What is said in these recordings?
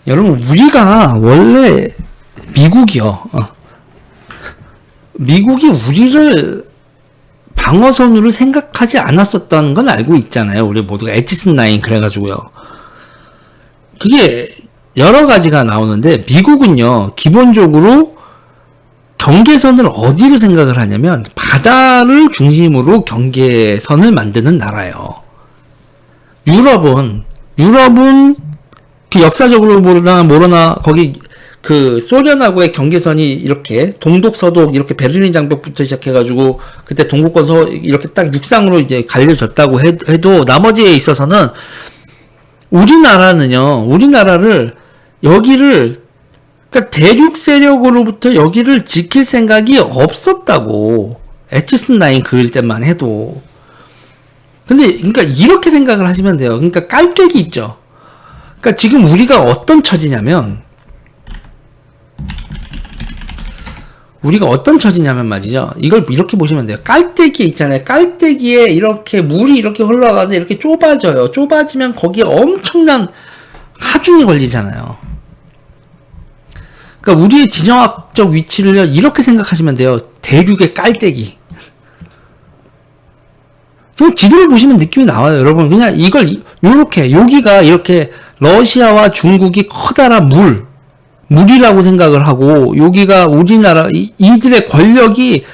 여러분, 우리가 원래 미국이요. 미국이 우리를 방어선으로 생각하지 않았었던 건 알고 있잖아요. 우리 모두가 에치슨 라인 그래가지고요. 그게 여러 가지가 나오는데, 미국은요, 기본적으로 경계선을 어디로 생각을 하냐면, 바다를 중심으로 경계선을 만드는 나라예요. 유럽은 그 역사적으로 모르나 거기 그 소련하고의 경계선이 이렇게 동독 서독 이렇게 베를린 장벽부터 시작해가지고 그때 동구권 이렇게 딱 육상으로 이제 갈려졌다고 해도 나머지에 있어서는 우리나라를 여기를 그러니까 대륙 세력으로부터 여기를 지킬 생각이 없었다고. 에치슨 라인 그릴 때만 해도. 근데 그러니까 이렇게 생각을 하시면 돼요. 그러니까 깔때기 있죠. 그러니까 지금 우리가 어떤 처지냐면 말이죠. 이걸 이렇게 보시면 돼요. 깔때기 있잖아요. 깔때기에 이렇게 물이 이렇게 흘러가는데 이렇게 좁아져요. 좁아지면 거기에 엄청난 하중이 걸리잖아요. 그러니까 우리의 지정학적 위치를 이렇게 생각하시면 돼요. 대륙의 깔때기. 그냥 지도를 보시면 느낌이 나와요, 여러분. 그냥 이걸 여기가 이렇게 러시아와 중국이 커다란 물이라고 생각을 하고, 여기가 우리나라 이들의 권력이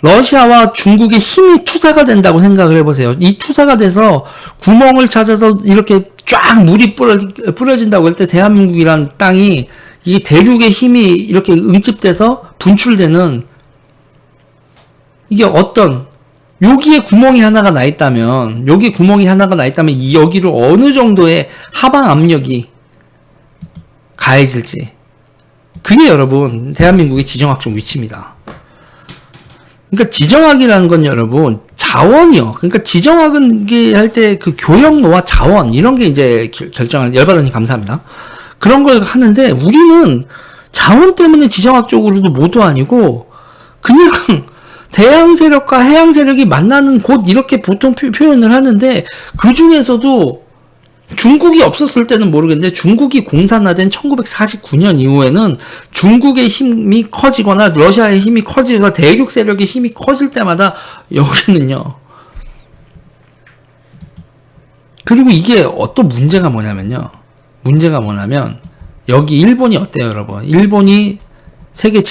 러시아와 중국의 힘이 투사가 된다고 생각을 해보세요. 이 투사가 돼서 구멍을 찾아서 이렇게 쫙 물이 뿌려진다고 할 때 대한민국이란 땅이 이 대륙의 힘이 이렇게 응집돼서 분출되는, 이게 여기에 구멍이 하나가 나 있다면, 여기를 어느 정도의 하방 압력이 가해질지. 그게 여러분, 대한민국의 지정학적 위치입니다. 그러니까 지정학이라는 건 여러분, 자원이요. 그러니까 지정학은 할 때 그 교역로와 자원, 이런 게 이제 열받으니 감사합니다. 그런 걸 하는데, 우리는 자원 때문에 지정학적으로도 모두 아니고, 그냥, 대양 세력과 해양 세력이 만나는 곳 이렇게 보통 표현을 하는데, 그 중에서도 중국이 없었을 때는 모르겠는데 중국이 공산화된 1949년 이후에는 중국의 힘이 커지거나 러시아의 힘이 커지거나 대륙 세력의 힘이 커질 때마다 여기는요. 그리고 이게 어떤 문제가 뭐냐면 여기 일본이 어때요, 여러분? 일본이 세계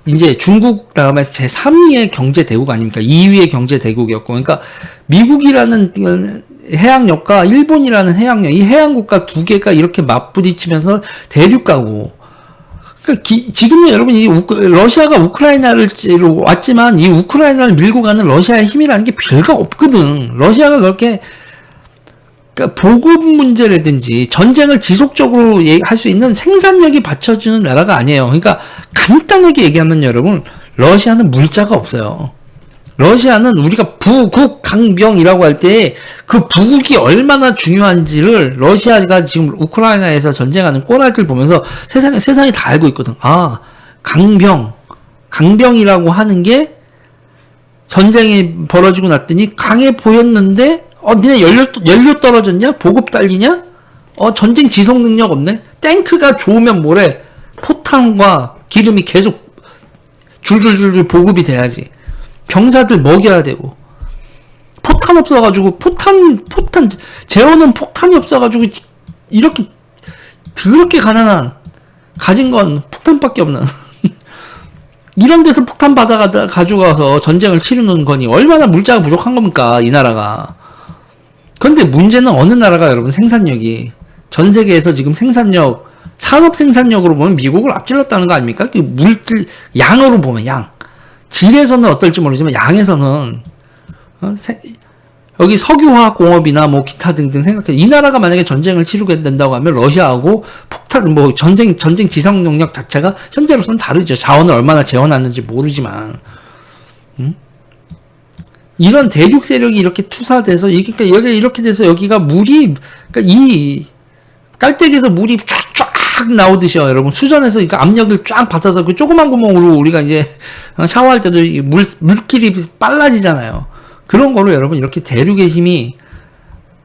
이제 중국 다음에서 제3위의 경제 대국 아닙니까? 2위의 경제 대국이었고, 그러니까 미국이라는 해양역과 일본이라는 해양역, 이 해양국가 두 개가 이렇게 맞부딪히면서 대륙가고, 그러니까 지금은 여러분이 러시아가 우크라이나를 왔지만 이 우크라이나를 밀고 가는 러시아의 힘이라는 게 별거 없거든. 러시아가 그렇게 그러니까 보급 문제라든지 전쟁을 지속적으로 할 수 있는 생산력이 받쳐주는 나라가 아니에요. 그러니까 간단하게 얘기하면 여러분, 러시아는 물자가 없어요. 러시아는 우리가 부국 강병이라고 할 때 그 부국이 얼마나 중요한지를 러시아가 지금 우크라이나에서 전쟁하는 꼬라지를 보면서 세상이 다 알고 있거든. 아, 강병이라고 하는 게 전쟁이 벌어지고 났더니 강해 보였는데 니네 연료 떨어졌냐? 보급 딸리냐? 전쟁 지속 능력 없네? 탱크가 좋으면 뭐래? 포탄과 기름이 계속 줄줄줄 보급이 돼야지. 병사들 먹여야 되고. 포탄 없어가지고, 제어는 폭탄이 없어가지고, 이렇게, 더럽게 가진 건 폭탄밖에 없는. 이런 데서 폭탄 가져가서 전쟁을 치르는 거니, 얼마나 물자가 부족한 겁니까, 이 나라가. 그런데 문제는 어느 나라가 여러분 생산력이 전 세계에서 지금 산업 생산력으로 보면 미국을 앞질렀다는 거 아닙니까? 양으로 보면 질에서는 어떨지 모르지만 양에서는 여기 석유화학 공업이나 뭐 기타 등등 생각해. 이 나라가 만약에 전쟁을 치르게 된다고 하면 러시아하고 전쟁 지성 능력 자체가 현재로서는 다르죠. 자원을 얼마나 재워놨는지 모르지만. 이런 대륙 세력이 이렇게 투사돼서, 그러니까 여기가 이렇게 돼서 여기가 그러니까 이 깔때기에서 물이 쫙 나오듯이요, 여러분. 수전에서 그러니까 압력을 쫙 받아서 그 조그만 구멍으로 우리가 이제 샤워할 때도 물길이 빨라지잖아요. 그런 거로 여러분 이렇게 대륙의 힘이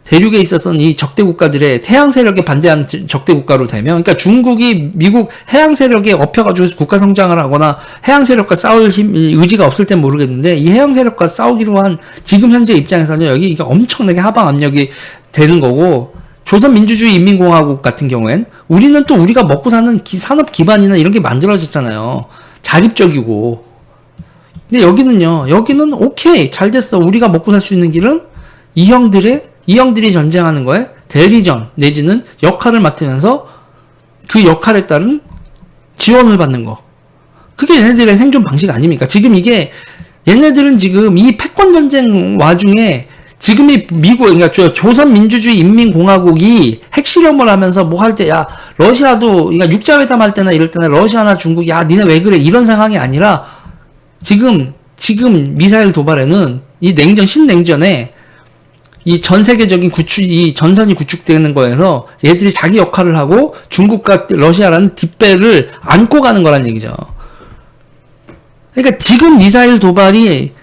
대륙에 있었던 이 적대 국가들의 태양 세력에 반대하는 적대 국가로 되면, 그러니까 중국이 미국 해양 세력에 업혀가지고 국가 성장을 하거나 해양 세력과 싸울 의지가 없을 땐 모르겠는데, 이 해양 세력과 싸우기로 한 지금 현재 입장에서는 여기 이게 엄청나게 하방 압력이 되는 거고, 조선민주주의 인민공화국 같은 경우엔 우리는 또 우리가 먹고 사는 산업 기반이나 이런 게 만들어졌잖아요. 자립적이고. 근데 여기는 오케이, 잘 됐어. 우리가 먹고 살 수 있는 길은 이 형들이 전쟁하는 거에 대리전 내지는 역할을 맡으면서 그 역할에 따른 지원을 받는 거. 그게 얘네들의 생존 방식 아닙니까? 지금 이게 얘네들은 지금 이 패권 전쟁 와중에 지금 이 미국, 그러니까 조선민주주의 인민공화국이 핵실험을 하면서 뭐 할 때, 야, 러시아도, 그러니까 육자회담 할 때나 이럴 때나 러시아나 중국, 야, 니네 왜 그래? 이런 상황이 아니라 지금 미사일 도발에는 이 신냉전에 이 전 세계적인 이 전선이 구축되는 거에서 얘들이 자기 역할을 하고 중국과 러시아라는 뒷배를 안고 가는 거란 얘기죠. 그러니까 지금 미사일 도발이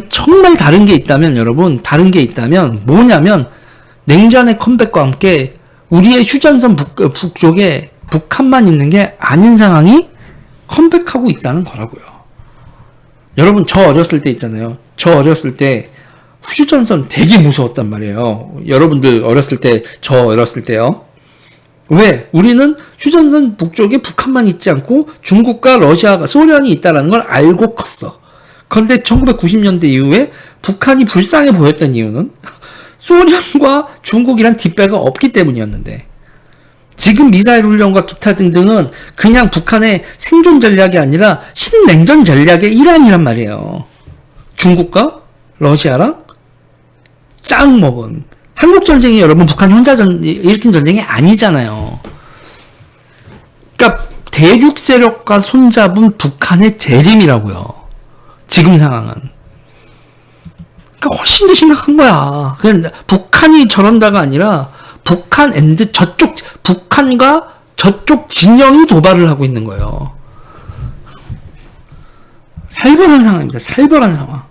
정말 다른 게 있다면, 여러분, 다른 게 있다면 뭐냐면 냉전의 컴백과 함께 우리의 휴전선 북쪽에 북한만 있는 게 아닌 상황이 컴백하고 있다는 거라고요. 여러분, 저 어렸을 때 있잖아요. 저 어렸을 때 휴전선 되게 무서웠단 말이에요. 여러분들 어렸을 때, 저 어렸을 때요. 왜? 우리는 휴전선 북쪽에 북한만 있지 않고 중국과 러시아가, 소련이 있다는 걸 알고 컸어. 그런데 1990년대 이후에 북한이 불쌍해 보였던 이유는 소련과 중국이란 뒷배가 없기 때문이었는데, 지금 미사일 훈련과 기타 등등은 그냥 북한의 생존 전략이 아니라 신냉전 전략의 일환이란 말이에요. 중국과 러시아랑 짱 먹은. 한국전쟁이 여러분 북한 혼자 일으킨 전쟁이 아니잖아요. 그러니까 대륙 세력과 손잡은 북한의 재림이라고요. 지금 상황은. 그러니까 훨씬 더 심각한 거야. 그냥 북한이 저런다가 아니라 북한과 저쪽 진영이 도발을 하고 있는 거예요. 살벌한 상황입니다. 살벌한 상황.